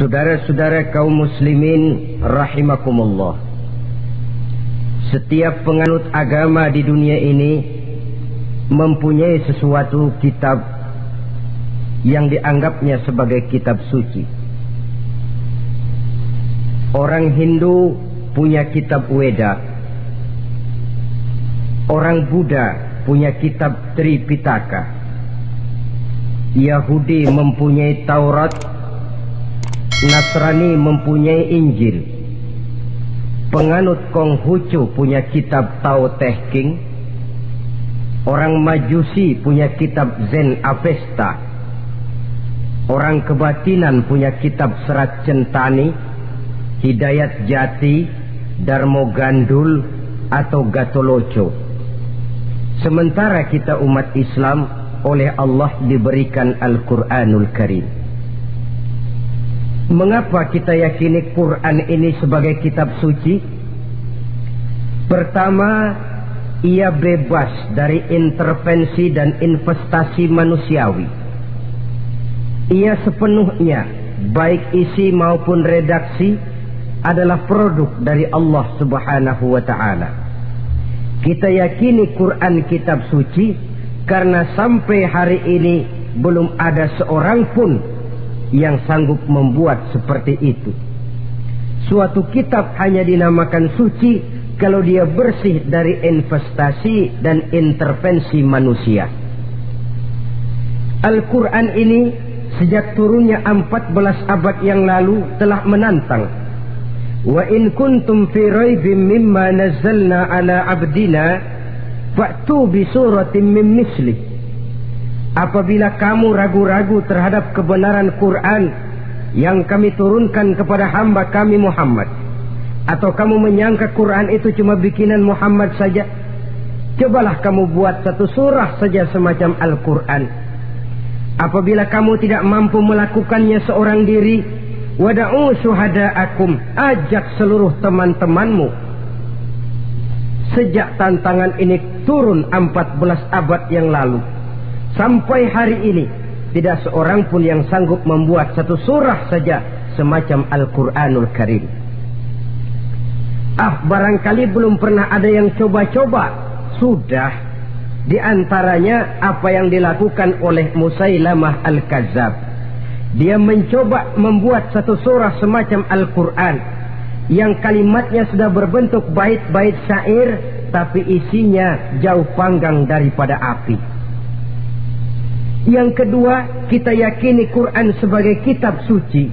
Saudara-saudara kaum muslimin rahimakumullah, setiap penganut agama di dunia ini mempunyai sesuatu kitab yang dianggapnya sebagai kitab suci. Orang Hindu punya kitab Weda, orang Buddha punya kitab Tripitaka, Yahudi mempunyai Taurat, Nasrani mempunyai Injil, penganut Konghucu punya kitab Tao Te Ching, orang Majusi punya kitab Zen Avesta, orang kebatinan punya kitab Serat Centani, Hidayat Jati, Darmo Gandul atau Gatoloco. Sementara kita umat Islam oleh Allah diberikan Al-Quranul Karim. Mengapa kita yakini Quran ini sebagai kitab suci? Pertama, ia bebas dari intervensi dan investasi manusiawi. Ia sepenuhnya, baik isi maupun redaksi, adalah produk dari Allah Subhanahu wa ta'ala. Kita yakini Quran kitab suci karena sampai hari ini belum ada seorang pun yang sanggup membuat seperti itu. Suatu kitab hanya dinamakan suci kalau dia bersih dari investasi dan intervensi manusia. Al-Quran ini sejak turunnya 14 abad yang lalu telah menantang. Wa in kuntum fi raibin mimma nazzalna ala abdina fa'tu bi suratin min mislih. Apabila kamu ragu-ragu terhadap kebenaran Quran yang kami turunkan kepada hamba kami Muhammad, atau kamu menyangka Quran itu cuma bikinan Muhammad saja, cobalah kamu buat satu surah saja semacam Al-Quran. Apabila kamu tidak mampu melakukannya seorang diri, wada'u syuhada'akum, ajak seluruh teman-temanmu. Sejak tantangan ini turun 14 abad yang lalu, sampai hari ini tidak seorang pun yang sanggup membuat satu surah saja semacam Al-Quranul Karim. Barangkali belum pernah ada yang coba-coba. Sudah. Di antaranya apa yang dilakukan oleh Musailamah Al-Kazzab. Dia mencoba membuat satu surah semacam Al-Quran yang kalimatnya sudah berbentuk bait-bait syair, tapi isinya jauh panggang daripada api. Yang kedua, kita yakini Quran sebagai kitab suci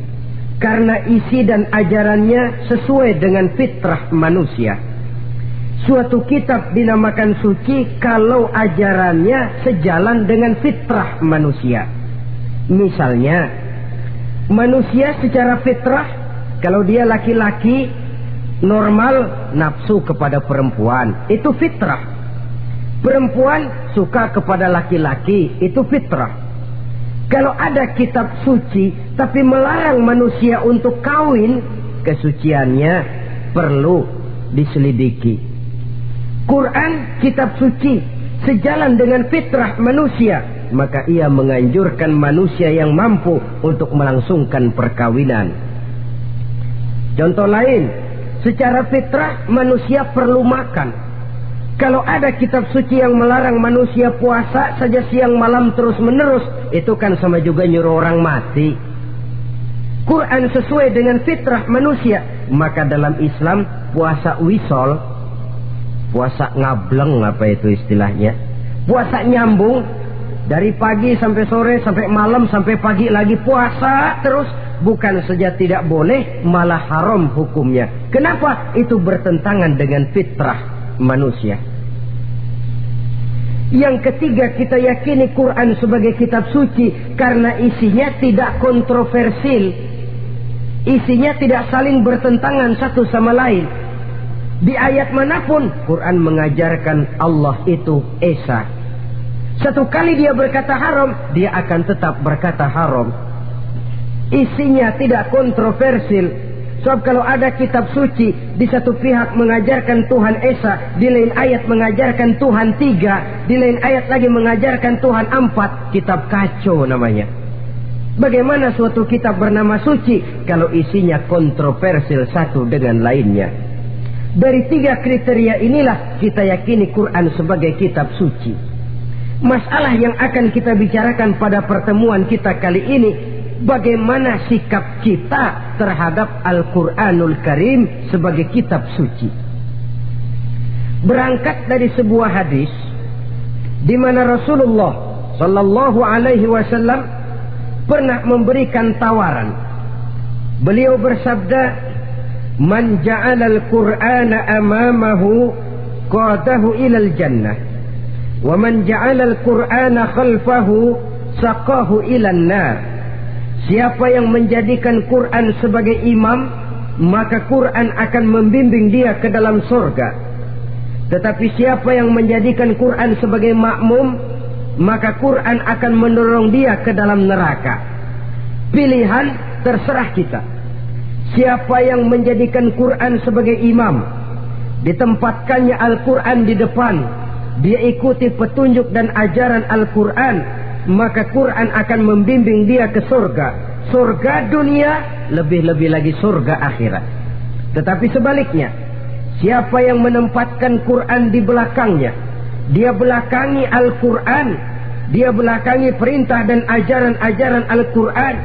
karena isi dan ajarannya sesuai dengan fitrah manusia. Suatu kitab dinamakan suci kalau ajarannya sejalan dengan fitrah manusia. Misalnya, manusia secara fitrah, kalau dia laki-laki normal nafsu kepada perempuan, itu fitrah. Perempuan suka kepada laki-laki, itu fitrah. Kalau ada kitab suci tapi melarang manusia untuk kawin, kesuciannya perlu diselidiki. Quran kitab suci sejalan dengan fitrah manusia, maka ia menganjurkan manusia yang mampu untuk melangsungkan perkawinan. Contoh lain, secara fitrah manusia perlu makan. Kalau ada kitab suci yang melarang manusia puasa saja siang malam terus menerus, itu kan sama juga nyuruh orang mati. Quran sesuai dengan fitrah manusia, maka dalam Islam puasa wisol, puasa ngableng, apa itu istilahnya, puasa nyambung dari pagi sampai sore sampai malam sampai pagi lagi puasa terus, bukan saja tidak boleh, malah haram hukumnya. Kenapa? Itu bertentangan dengan fitrah manusia. Yang ketiga, kita yakini Quran sebagai kitab suci karena isinya tidak kontroversial. Isinya tidak saling bertentangan satu sama lain. Di ayat manapun Quran mengajarkan Allah itu Esa. Satu kali dia berkata haram, dia akan tetap berkata haram. Isinya tidak kontroversial. Sebab kalau ada kitab suci, di satu pihak mengajarkan Tuhan Esa, di lain ayat mengajarkan Tuhan 3, di lain ayat lagi mengajarkan Tuhan 4, kitab kacau namanya. Bagaimana suatu kitab bernama suci kalau isinya kontroversial satu dengan lainnya? Dari 3 kriteria inilah kita yakini Quran sebagai kitab suci. Masalah yang akan kita bicarakan pada pertemuan kita kali ini, bagaimana sikap kita terhadap Al-Quranul Karim sebagai kitab suci. Berangkat dari sebuah hadis di mana Rasulullah Sallallahu Alaihi Wasallam pernah memberikan tawaran. Beliau bersabda, "Man ja'ala al-Qur'ana amamahu qadahu ilal jannah, wa man ja'ala al-Qur'ana khalfahu saqahu ilan nar." Siapa yang menjadikan Quran sebagai imam, maka Quran akan membimbing dia ke dalam surga. Tetapi siapa yang menjadikan Quran sebagai makmum, maka Quran akan mendorong dia ke dalam neraka. Pilihan terserah kita. Siapa yang menjadikan Quran sebagai imam, ditempatkannya Al-Quran di depan, dia ikuti petunjuk dan ajaran Al-Quran, maka Quran akan membimbing dia ke surga. Surga dunia, lebih-lebih lagi surga akhirat. Tetapi sebaliknya, siapa yang menempatkan Quran di belakangnya, dia belakangi Al-Quran, dia belakangi perintah dan ajaran-ajaran Al-Quran,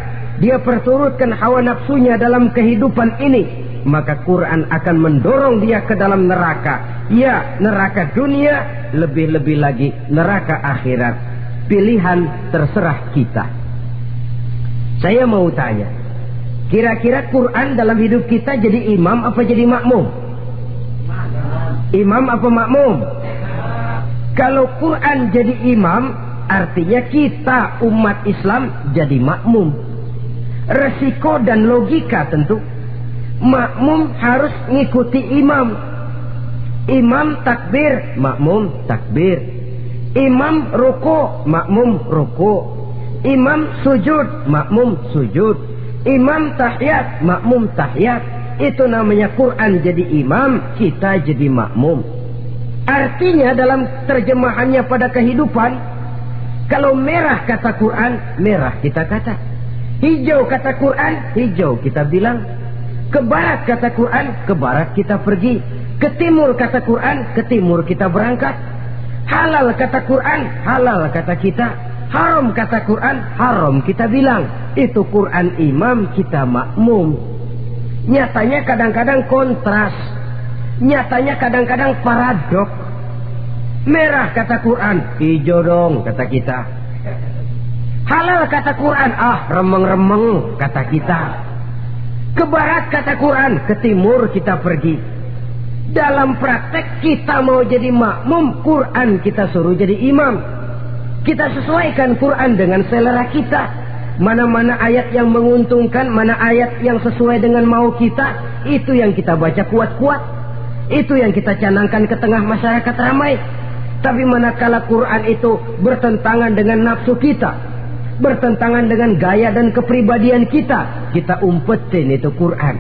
dia perturutkan hawa nafsunya dalam kehidupan ini, maka Quran akan mendorong dia ke dalam neraka. Ya, neraka dunia, lebih-lebih lagi neraka akhirat. Pilihan terserah kita. Saya mau tanya, kira-kira Quran dalam hidup kita jadi imam apa jadi makmum? Imam apa makmum? Kalau Quran jadi imam, artinya kita umat Islam jadi makmum. Resiko dan logika tentu, makmum harus ngikuti imam. Imam takbir, makmum takbir. Imam ruku, makmum ruku. Imam sujud, makmum sujud. Imam tahiyat, makmum tahiyat. Itu namanya Quran jadi imam, kita jadi makmum. Artinya dalam terjemahannya pada kehidupan, kalau merah kata Quran, merah kita kata. Hijau kata Quran, hijau kita bilang. Ke barat kata Quran, ke barat kita pergi. Ke timur kata Quran, ke timur kita berangkat. Halal kata Quran, halal kata kita. Haram kata Quran, haram kita bilang. Itu Quran imam, kita makmum. Nyatanya kadang-kadang kontras. Nyatanya kadang-kadang paradok. Merah kata Quran, hijau dong kata kita. Halal kata Quran, remeng-remeng kata kita. Ke barat kata Quran, ke timur kita pergi. Dalam praktek kita mau jadi makmum, Quran kita suruh jadi imam. Kita sesuaikan Quran dengan selera kita. Mana-mana ayat yang menguntungkan, mana ayat yang sesuai dengan mau kita, itu yang kita baca kuat-kuat. Itu yang kita canangkan ke tengah masyarakat ramai. Tapi manakala Quran itu bertentangan dengan nafsu kita, bertentangan dengan gaya dan kepribadian kita, kita umpetin itu Quran.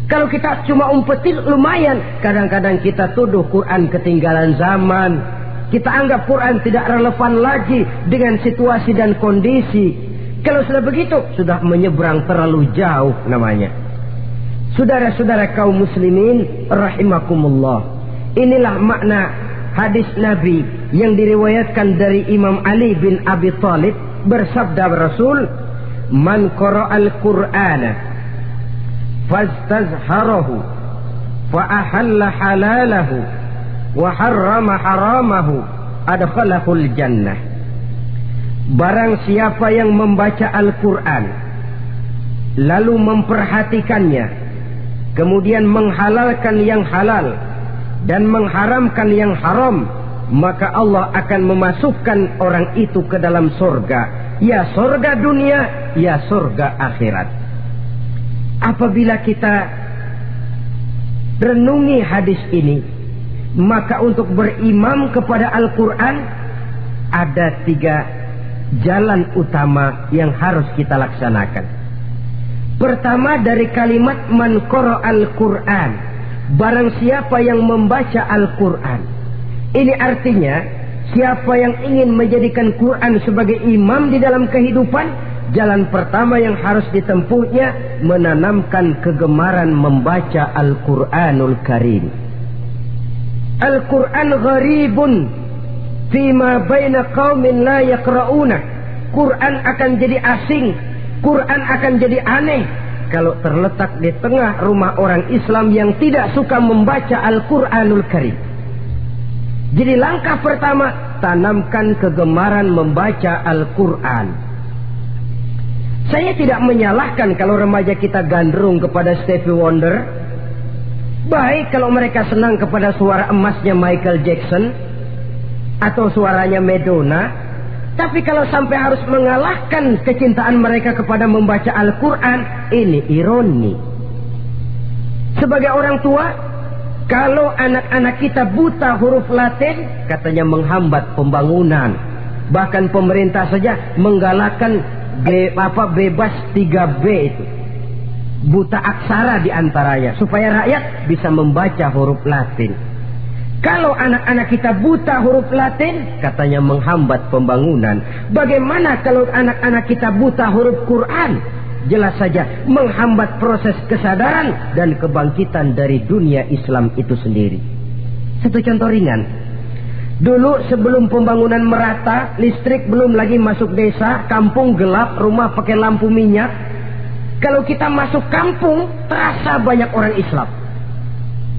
Kalau kita cuma umpetin lumayan, kadang-kadang kita tuduh Quran ketinggalan zaman. Kita anggap Quran tidak relevan lagi dengan situasi dan kondisi. Kalau sudah begitu, sudah menyeberang terlalu jauh namanya. Saudara-saudara kaum muslimin rahimakumullah, inilah makna hadis Nabi yang diriwayatkan dari Imam Ali bin Abi Thalib. Bersabda Rasul, "Man qara'al Qur'ana fastazharahu fa ahalla halalahu wa harrama haramahu adkhalahul jannah." Barang siapa yang membaca Al-Quran lalu memperhatikannya, kemudian menghalalkan yang halal dan mengharamkan yang haram, maka Allah akan memasukkan orang itu ke dalam surga. Ya surga dunia, ya surga akhirat. Apabila kita renungi hadis ini, maka untuk berimam kepada Al-Quran ada 3 jalan utama yang harus kita laksanakan. Pertama, dari kalimat man qara'al Quran, barang siapa yang membaca Al-Quran. Ini artinya siapa yang ingin menjadikan Quran sebagai imam di dalam kehidupan, jalan pertama yang harus ditempuhnya menanamkan kegemaran membaca Al-Quranul Karim. Al-Quran gharibun fima baina qaumin la yaqra'una. Quran akan jadi asing, Quran akan jadi aneh kalau terletak di tengah rumah orang Islam yang tidak suka membaca Al-Quranul Karim. Jadi langkah pertama, tanamkan kegemaran membaca Al-Quran. Saya tidak menyalahkan kalau remaja kita gandrung kepada Stevie Wonder. Baik kalau mereka senang kepada suara emasnya Michael Jackson atau suaranya Madonna. Tapi kalau sampai harus mengalahkan kecintaan mereka kepada membaca Al-Quran, ini ironi. Sebagai orang tua, kalau anak-anak kita buta huruf Latin, katanya menghambat pembangunan. Bahkan pemerintah saja menggalakkan bebas 3B itu. Buta aksara diantaranya, supaya rakyat bisa membaca huruf Latin. Kalau anak-anak kita buta huruf Latin, katanya menghambat pembangunan. Bagaimana kalau anak-anak kita buta huruf Quran? Jelas saja menghambat proses kesadaran dan kebangkitan dari dunia Islam itu sendiri. Satu contoh ringan. Dulu sebelum pembangunan merata, listrik belum lagi masuk desa, kampung gelap, rumah pakai lampu minyak. Kalau kita masuk kampung, terasa banyak orang Islam.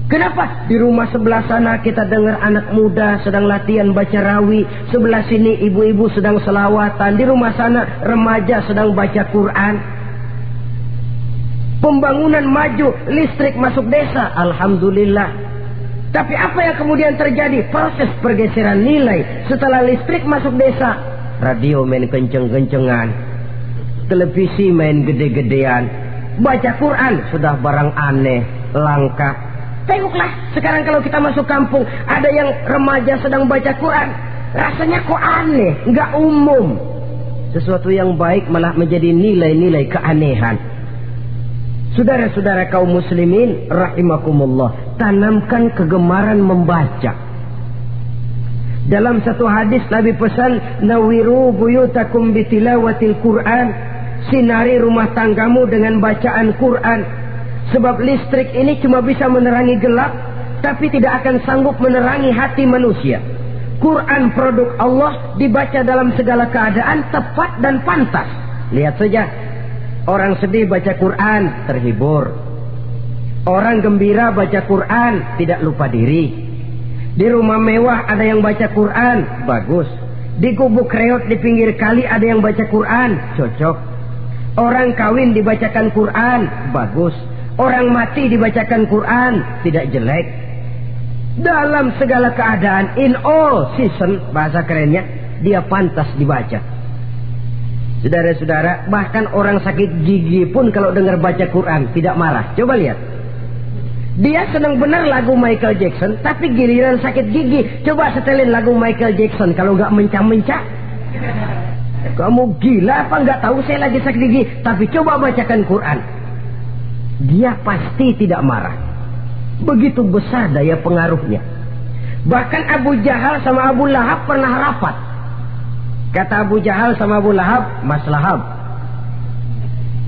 Kenapa? Di rumah sebelah sana kita dengar anak muda sedang latihan baca rawi, sebelah sini ibu-ibu sedang selawatan, di rumah sana remaja sedang baca Quran. Pembangunan maju, listrik masuk desa, alhamdulillah. Tapi apa yang kemudian terjadi? Proses pergeseran nilai. Setelah listrik masuk desa, radio main kenceng-kencengan, televisi main gede-gedean, baca Quran sudah barang aneh, langka. Tengoklah sekarang kalau kita masuk kampung, ada yang remaja sedang baca Quran, rasanya kok aneh, nggak umum. Sesuatu yang baik malah menjadi nilai-nilai keanehan. Saudara-saudara kaum muslimin rahimakumullah, tanamkan kegemaran membaca. Dalam satu hadis Nabi pesan, nawiru buyutakum bitilawatil Quran, sinari rumah tanggamu dengan bacaan Quran. Sebab listrik ini cuma bisa menerangi gelap, tapi tidak akan sanggup menerangi hati manusia. Quran produk Allah dibaca dalam segala keadaan, tepat dan pantas. Lihat saja, orang sedih baca Quran, terhibur. Orang gembira baca Quran, tidak lupa diri. Di rumah mewah ada yang baca Quran, bagus. Di gubuk reot di pinggir kali ada yang baca Quran, cocok. Orang kawin dibacakan Quran, bagus. Orang mati dibacakan Quran, tidak jelek. Dalam segala keadaan, in all season, bahasa kerennya, dia pantas dibaca. Saudara-saudara, bahkan orang sakit gigi pun kalau dengar baca Quran tidak marah. Coba lihat. Dia senang benar lagu Michael Jackson, tapi giliran sakit gigi, coba setelin lagu Michael Jackson kalau nggak mencah-mencah. Kamu gila apa nggak tahu saya lagi sakit gigi, tapi coba bacakan Quran. Dia pasti tidak marah. Begitu besar daya pengaruhnya. Bahkan Abu Jahal sama Abu Lahab pernah rapat. Kata Abu Jahal sama Abu Lahab, Mas Lahab,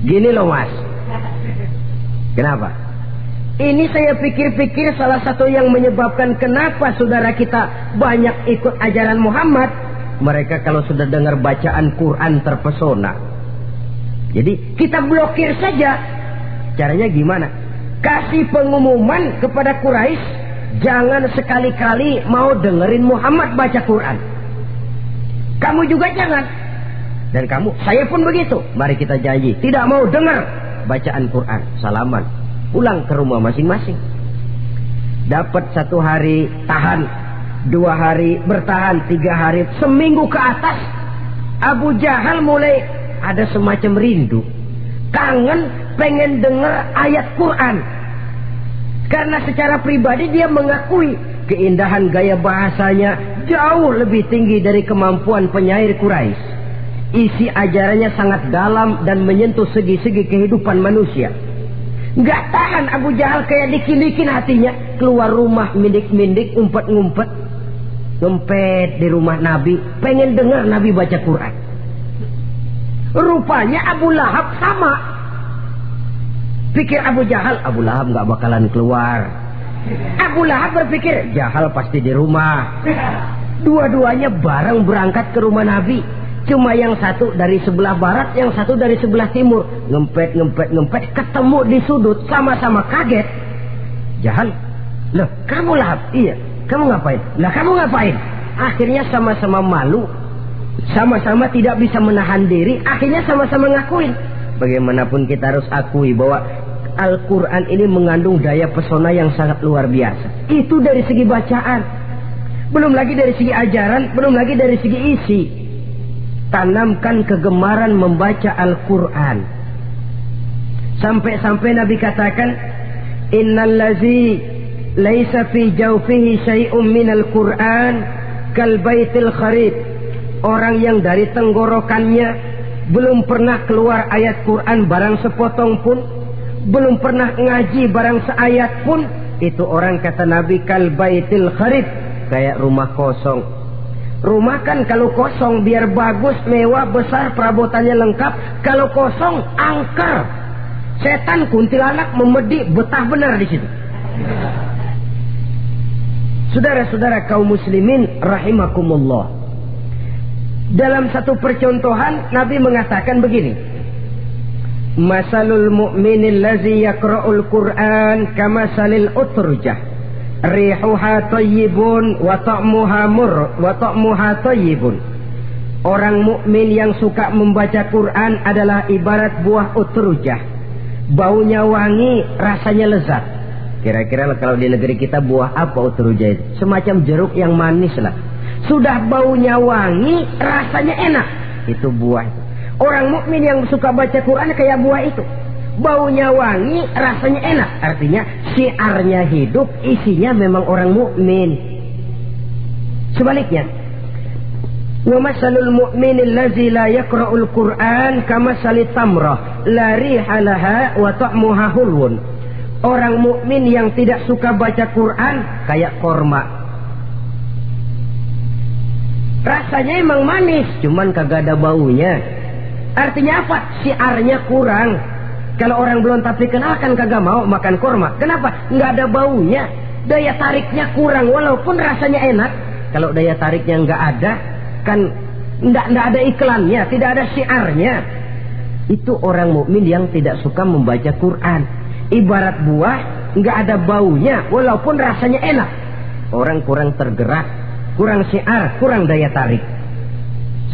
gini loh mas. Kenapa? Ini saya pikir-pikir salah satu yang menyebabkan kenapa saudara kita banyak ikut ajaran Muhammad, mereka kalau sudah dengar bacaan Quran terpesona. Jadi kita blokir saja. Caranya gimana? Kasih pengumuman kepada Quraisy, jangan sekali-kali mau dengerin Muhammad baca Quran. Kamu juga jangan. Dan kamu, saya pun begitu. Mari kita janji, tidak mau dengar bacaan Quran. Salaman, pulang ke rumah masing-masing. Dapat 1 hari tahan, 2 hari bertahan, 3 hari, seminggu ke atas, Abu Jahal mulai ada semacam rindu, kangen, pengen dengar ayat Quran. Karena secara pribadi dia mengakui keindahan gaya bahasanya jauh lebih tinggi dari kemampuan penyair Quraisy. Isi ajarannya sangat dalam dan menyentuh segi-segi kehidupan manusia. Nggak tahan Abu Jahal, kayak dikin-dikin hatinya. Keluar rumah mindik-mindik, ngumpet-ngumpet, ngempet di rumah Nabi, pengen dengar Nabi baca Quran. Rupanya Abu Lahab sama. Pikir Abu Lahab nggak bakalan keluar. Abu Lahab berpikir Jahal pasti di rumah. Dua-duanya bareng berangkat ke rumah Nabi. Cuma yang satu dari sebelah barat, yang satu dari sebelah timur. Ngempet, ketemu di sudut, sama-sama kaget. Jahal, loh kamu Lahab? Iya, kamu ngapain? Lah kamu ngapain? Akhirnya sama-sama malu, sama-sama tidak bisa menahan diri, akhirnya sama-sama ngakuin. Bagaimanapun kita harus akui bahwa Al-Quran ini mengandung daya pesona yang sangat luar biasa. Itu dari segi bacaan, belum lagi dari segi ajaran, belum lagi dari segi isi. Tanamkan kegemaran membaca Al-Quran. Sampai-sampai Nabi katakan, innallazi laisa fi jawfihi syai'un minal Quran kal baitil kharib. Orang yang dari tenggorokannya belum pernah keluar ayat Quran barang sepotong pun, belum pernah ngaji barang seayat pun, itu orang kata Nabi kal baitil kharib, kayak rumah kosong. Rumah kan kalau kosong biar bagus, mewah, besar, perabotannya lengkap. Kalau kosong angker, setan kuntilanak memedi betah benar di situ. Saudara-saudara kaum muslimin rahimakumullah, dalam satu percontohan Nabi mengatakan begini, masalul mu'minil ladzi yaqra'ul Qur'an kamasalil utrujah rihuha thayyibun wa ta'muha thayyibun. Orang mukmin yang suka membaca Quran adalah ibarat buah utrujah, baunya wangi, rasanya lezat. Kira-kira kalau di negeri kita buah apa utrujah itu? Semacam jeruk yang manis lah. Sudah baunya wangi, rasanya enak. Itu buah. Orang mukmin yang suka baca Quran kayak buah itu. Baunya wangi, rasanya enak. Artinya syiarnya hidup, isinya memang orang mukmin. Sebaliknya, wa masalul mu'minil ladzi la yaqra'ul Qur'an kamasalit tamrah la riha laha wa ta'muha hulwun. Orang mukmin yang tidak suka baca Quran kayak korma. Rasanya emang manis, cuman kagak ada baunya. Artinya apa? Syiarnya kurang. Kalau orang belum tapi kenal kan kagak mau makan korma. Kenapa? Nggak ada baunya. Daya tariknya kurang, walaupun rasanya enak. Kalau daya tariknya nggak ada, kan nggak ada iklannya, tidak ada syiarnya. Itu orang mukmin yang tidak suka membaca Quran. Ibarat buah, nggak ada baunya, walaupun rasanya enak. Orang kurang tergerak, kurang syiar, kurang daya tarik.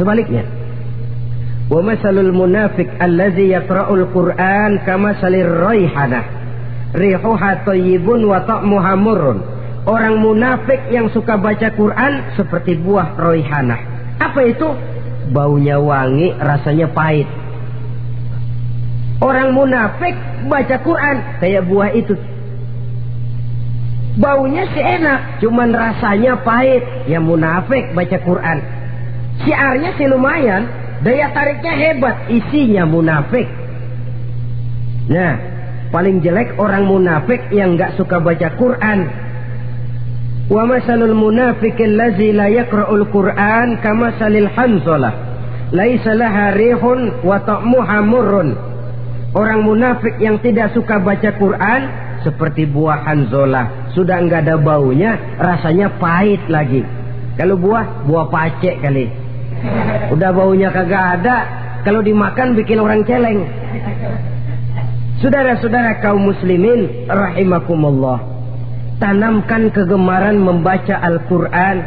Sebaliknya, wa masalul munafiq allazi yaqra'ul Qur'an kamasalir raihanah rihuha thayyibun wa ta'muha murrun. Orang munafik yang suka baca Quran seperti buah raihanah. Apa itu? Baunya wangi, rasanya pahit. Orang munafik baca Quran kayak buah itu. Baunya sih enak, cuman rasanya pahit. Yang munafik baca Quran, syiarnya sih lumayan, daya tariknya hebat, isinya munafik. Nah, paling jelek orang munafik yang nggak suka baca Quran. Wa masalul munafiqil ladzi la yaqra'ul Qur'an kamasalil hanzalah laisa laha rihun wa ta'muha murrun. Orang munafik yang tidak suka baca Quran seperti buah hanzalah, sudah nggak ada baunya, rasanya pahit lagi. Kalau buah pacek kali. Udah baunya kagak ada, kalau dimakan bikin orang celeng. Saudara-saudara kaum muslimin rahimakumullah, tanamkan kegemaran membaca Al-Quran,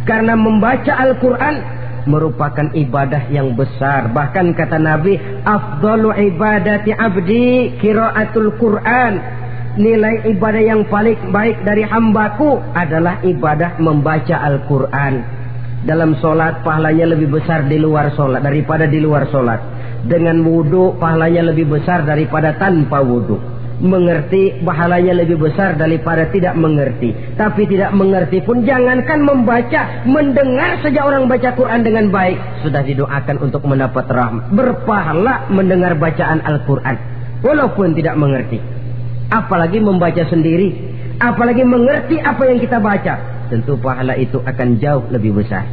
karena membaca Al-Quran merupakan ibadah yang besar. Bahkan kata Nabi, afdalu ibadati abdi qiraatul Quran. Nilai ibadah yang paling baik dari hambaku adalah ibadah membaca Al-Quran. Dalam solat pahalanya lebih besar di luar solat daripada di luar solat. Dengan wudu pahalanya lebih besar daripada tanpa wudu. Mengerti pahalanya lebih besar daripada tidak mengerti. Tapi tidak mengerti pun jangankan membaca, mendengar saja orang baca Quran dengan baik sudah didoakan untuk mendapat rahmat. Berpahala mendengar bacaan Al-Quran walaupun tidak mengerti. Apalagi membaca sendiri, apalagi mengerti apa yang kita baca, tentu pahala itu akan jauh lebih besar.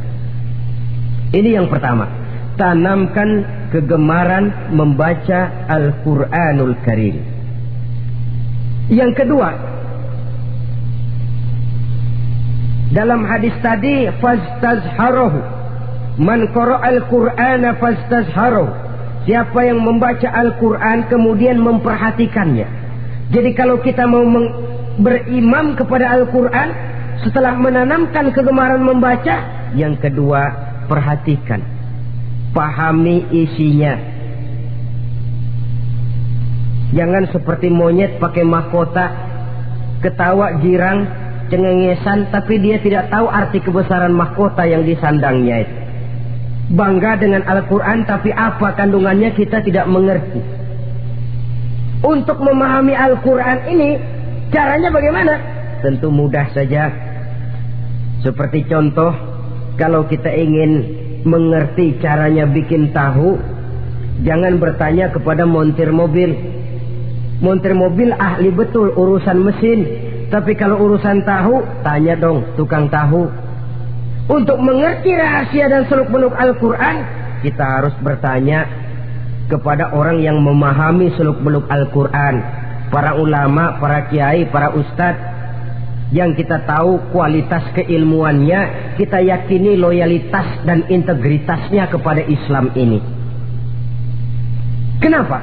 Ini yang pertama. tanamkan kegemaran membaca Al-Quranul Karim. Yang kedua, dalam hadis tadi, fastazharuhu, man qara'al Qur'ana fastazharuhu, siapa yang membaca Al-Quran kemudian memperhatikannya. Jadi kalau kita mau berimam kepada Al-Quran, setelah menanamkan kegemaran membaca, yang kedua, perhatikan, pahami isinya. Jangan seperti monyet pakai mahkota, ketawa girang, cengengesan, tapi dia tidak tahu arti kebesaran mahkota yang disandangnya itu. Bangga dengan Al-Quran, tapi apa kandungannya kita tidak mengerti. Untuk memahami Al-Quran ini, caranya bagaimana? Tentu mudah saja. Seperti contoh, kalau kita ingin mengerti caranya bikin tahu, jangan bertanya kepada montir mobil. Montir mobil ahli betul urusan mesin, tapi kalau urusan tahu, tanya dong tukang tahu. Untuk mengerti rahasia dan seluk-beluk Al-Quran, kita harus bertanya kepada orang yang memahami seluk-beluk Al-Quran, para ulama, para kiai, para ustadz, yang kita tahu kualitas keilmuannya, kita yakini loyalitas dan integritasnya kepada Islam ini. Kenapa?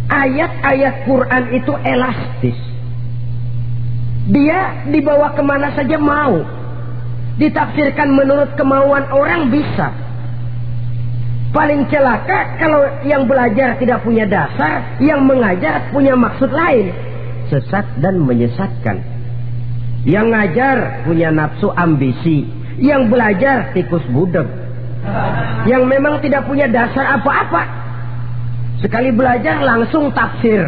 Ayat-ayat Quran itu elastis. Dia dibawa kemana saja mau. Ditafsirkan menurut kemauan orang bisa. Paling celaka kalau yang belajar tidak punya dasar, yang mengajar punya maksud lain, sesat dan menyesatkan. Yang ngajar punya nafsu ambisi, yang belajar tikus budeg, yang memang tidak punya dasar apa-apa, sekali belajar langsung tafsir.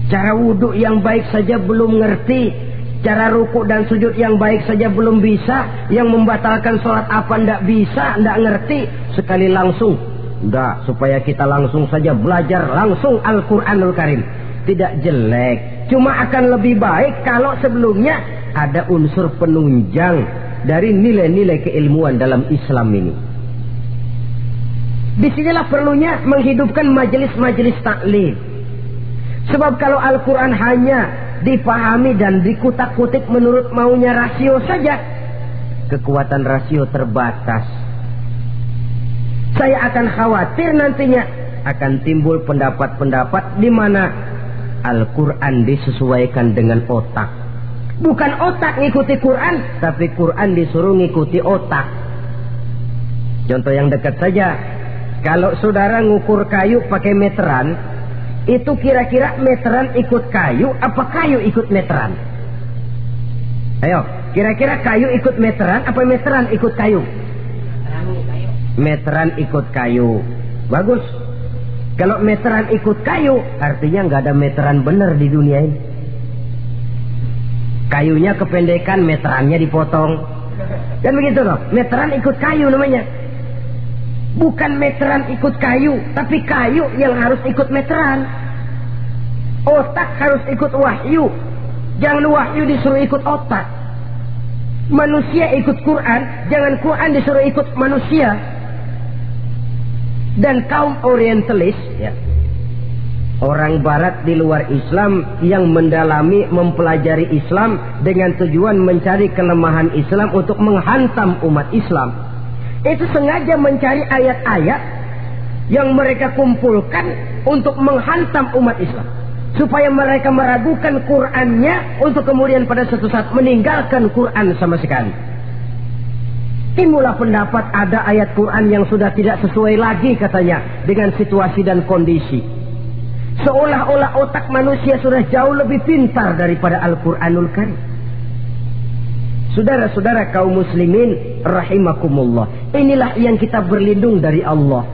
Cara wudhu yang baik saja belum ngerti, cara ruku dan sujud yang baik saja belum bisa, yang membatalkan sholat apa ndak bisa, ndak ngerti, sekali langsung. Ndak, supaya kita langsung saja belajar langsung Al-Quranul Karim. Tidak jelek, cuma akan lebih baik kalau sebelumnya ada unsur penunjang dari nilai-nilai keilmuan dalam Islam ini. Disinilah perlunya menghidupkan majelis-majelis taklim. Sebab kalau Al-Quran hanya dipahami dan dikutak-kutik menurut maunya rasio saja, kekuatan rasio terbatas. Saya akan khawatir nantinya akan timbul pendapat-pendapat di mana Al-Quran disesuaikan dengan otak. Bukan otak ngikuti Quran, tapi Quran disuruh ngikuti otak. Contoh yang dekat saja, kalau saudara ngukur kayu pakai meteran, itu kira-kira meteran ikut kayu apa kayu ikut meteran? Ayo, kira-kira kayu ikut meteran apa meteran ikut kayu? Meteran ikut kayu. Bagus. Kalau meteran ikut kayu, artinya nggak ada meteran benar di dunia ini. Kayunya kependekan, meterannya dipotong. Dan begitu loh, meteran ikut kayu namanya. Bukan meteran ikut kayu, tapi kayu yang harus ikut meteran. Otak harus ikut wahyu. Jangan wahyu disuruh ikut otak. Manusia ikut Quran, jangan Quran disuruh ikut manusia. Dan kaum orientalis, ya, orang barat di luar Islam yang mendalami, mempelajari Islam dengan tujuan mencari kelemahan Islam untuk menghantam umat Islam, itu sengaja mencari ayat-ayat yang mereka kumpulkan untuk menghantam umat Islam, supaya mereka meragukan Qurannya untuk kemudian pada suatu saat meninggalkan Quran sama sekali. Timbullah pendapat ada ayat Quran yang sudah tidak sesuai lagi katanya dengan situasi dan kondisi. Seolah-olah otak manusia sudah jauh lebih pintar daripada Al-Quranul Karim. Saudara-saudara kaum muslimin rahimakumullah, inilah yang kita berlindung dari Allah.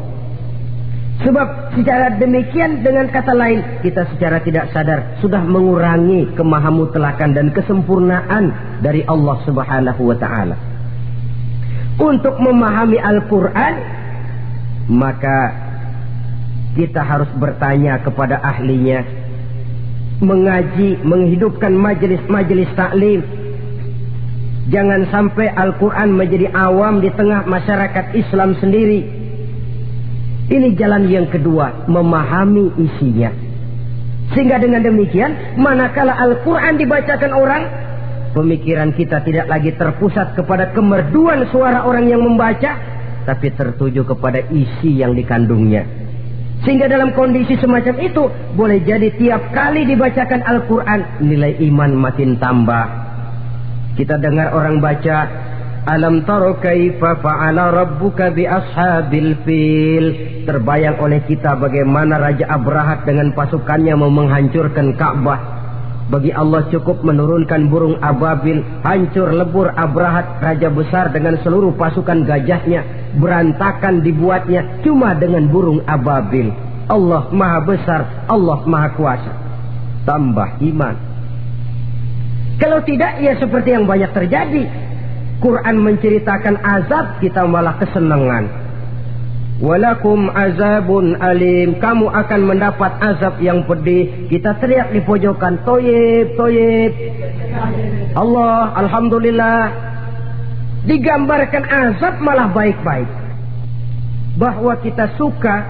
Sebab secara demikian, dengan kata lain, kita secara tidak sadar sudah mengurangi kemahamutlakan dan kesempurnaan dari Allah Subhanahu wa ta'ala. Untuk memahami Al-Quran, maka kita harus bertanya kepada ahlinya, mengaji, menghidupkan majelis-majelis taklim. Jangan sampai Al-Quran menjadi awam di tengah masyarakat Islam sendiri. Ini jalan yang kedua, memahami isinya. Sehingga dengan demikian, manakala Al-Quran dibacakan orang, pemikiran kita tidak lagi terpusat kepada kemerduan suara orang yang membaca, tapi tertuju kepada isi yang dikandungnya. Sehingga dalam kondisi semacam itu, boleh jadi tiap kali dibacakan Al-Quran, nilai iman makin tambah. Kita dengar orang baca, Alam taro kaifa fa'ala rabbuka bi ashabil fil. Terbayang oleh kita bagaimana Raja Abrahat dengan pasukannya mau menghancurkan Ka'bah. Bagi Allah cukup menurunkan burung ababil, hancur lebur Abrahat, raja besar dengan seluruh pasukan gajahnya, berantakan dibuatnya cuma dengan burung ababil. Allah maha besar, Allah maha kuasa. Tambah iman. Kalau tidak, ya seperti yang banyak terjadi. Quran menceritakan azab, kita malah kesenangan. Walakum azabun alim, kamu akan mendapat azab yang pedih. Kita teriak di pojokan, toyib, toyib. Allah, alhamdulillah. Digambarkan azab malah baik-baik. Bahwa kita suka,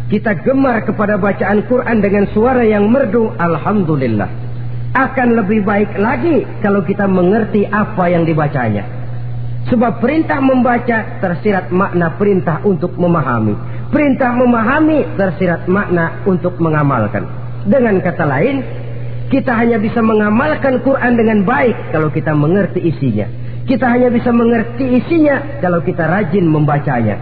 kita gemar kepada bacaan Quran dengan suara yang merdu, alhamdulillah. Akan lebih baik lagi kalau kita mengerti apa yang dibacanya. Sebab perintah membaca tersirat makna perintah untuk memahami. Perintah memahami tersirat makna untuk mengamalkan. Dengan kata lain, kita hanya bisa mengamalkan Quran dengan baik kalau kita mengerti isinya. Kita hanya bisa mengerti isinya kalau kita rajin membacanya.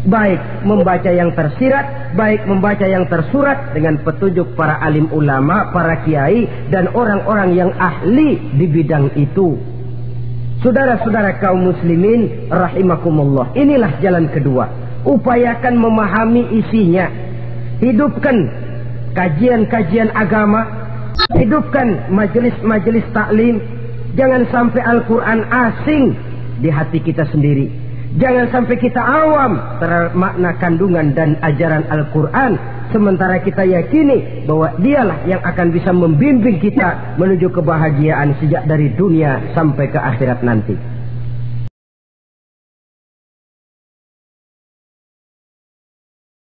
Baik membaca yang tersirat, baik membaca yang tersurat dengan petunjuk para alim ulama, para kiai, dan orang-orang yang ahli di bidang itu. Saudara-saudara kaum muslimin rahimakumullah, inilah jalan kedua. Upayakan memahami isinya. Hidupkan kajian-kajian agama, hidupkan majelis-majelis taklim. Jangan sampai Al-Quran asing di hati kita sendiri. Jangan sampai kita awam terhadap makna kandungan dan ajaran Al-Quran, sementara kita yakini bahwa dialah yang akan bisa membimbing kita menuju kebahagiaan sejak dari dunia sampai ke akhirat nanti.